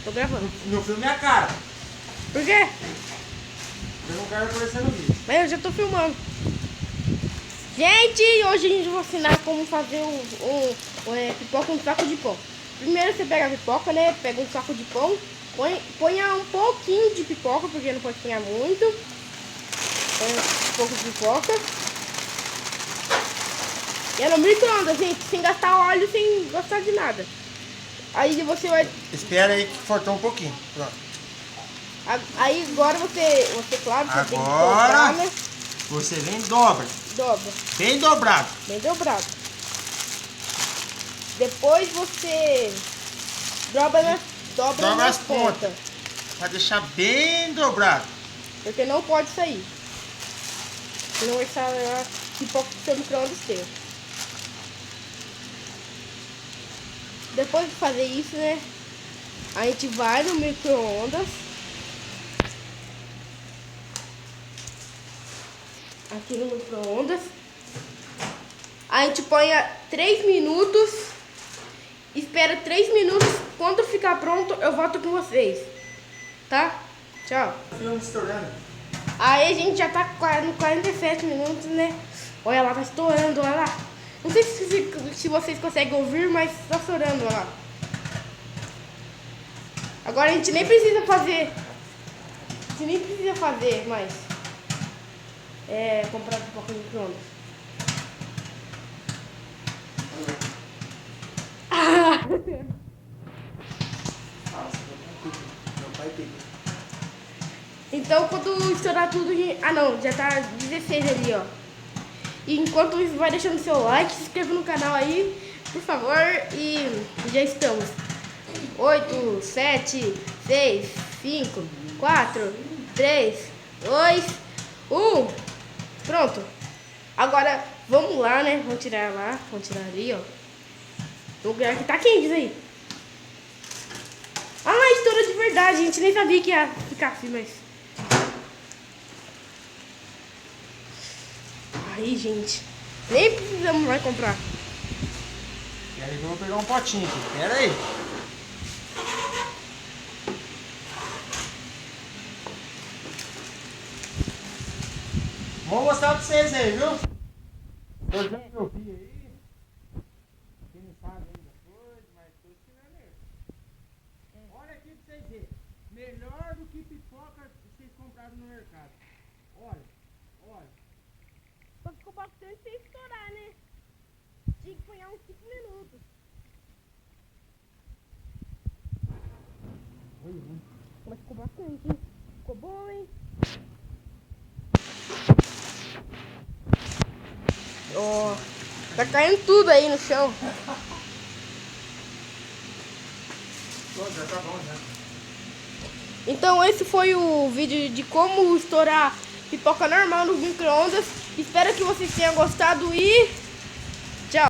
Tô gravando. Não filme minha cara. Por quê? Eu não quero aparecer no vídeo. Mas eu já tô filmando. Gente, hoje a gente vai ensinar como fazer pipoca com um saco de pão. Primeiro você pega a pipoca, né? Pega um saco de pão. Ponha um pouquinho de pipoca, porque não pode ponhar muito. Põe um pouco de pipoca. E é no micro-ondas, gente, sem gastar óleo, sem gastar de nada. Aí você vai... Espera aí que faltou um pouquinho. Pronto. Aí agora você claro, você tem que Agora dobrar, né? você vem e dobra. Dobra. Bem dobrado. Bem dobrado. Depois você dobra as pontas. Pra deixar bem dobrado. Porque não pode sair. Senão vai sair a pipoca que o seu micro-ondas tem. Depois de fazer isso, né? A gente vai no micro-ondas. Aqui no micro-ondas. A gente põe 3 minutos. Espera 3 minutos. Quando ficar pronto, eu volto com vocês. Tá? Tchau. Filme estourando. Aí a gente já tá no 47 minutos, né? Olha lá, tá estourando, olha lá. Não sei se vocês conseguem ouvir, mas tá estourando, olha lá. Agora a gente nem precisa fazer. A gente nem precisa fazer mais. Comprar pipoca no micro-ondas. Meu pai pegou. Então quando estourar tudo, ah não, já tá 16 ali, ó. E enquanto isso, vai deixando seu like, se inscreva no canal aí, por favor. E já estamos. 8, 7, 6, 5, 4, 3, 2, 1. Pronto. Agora vamos lá, né? Vamos tirar lá, vamos tirar ali, ó. O lugar que tá quente aí. Ah, estourou de verdade. A gente nem sabia que ia ficar assim, mas... Aí, gente. Nem precisamos mais comprar. E aí eu vou pegar um potinho aqui. Pera aí. Vou mostrar pra vocês aí, viu? Tô vendo meu filho aí. Quem não sabe ainda coisa, mas tô ensinando ele. Olha aqui pra vocês verem. Melhor do que pipoca que vocês compraram no mercado. Olha, olha. Só ficou bastante sem estourar, né? Tinha que ponhar uns 5 minutos. Mas ficou bastante, hein? Ficou bom, hein? Ó, tá caindo tudo aí no chão. Pronto, já tá bom já. Então esse foi o vídeo de como estourar pipoca normal no micro-ondas. Espero que vocês tenham gostado e...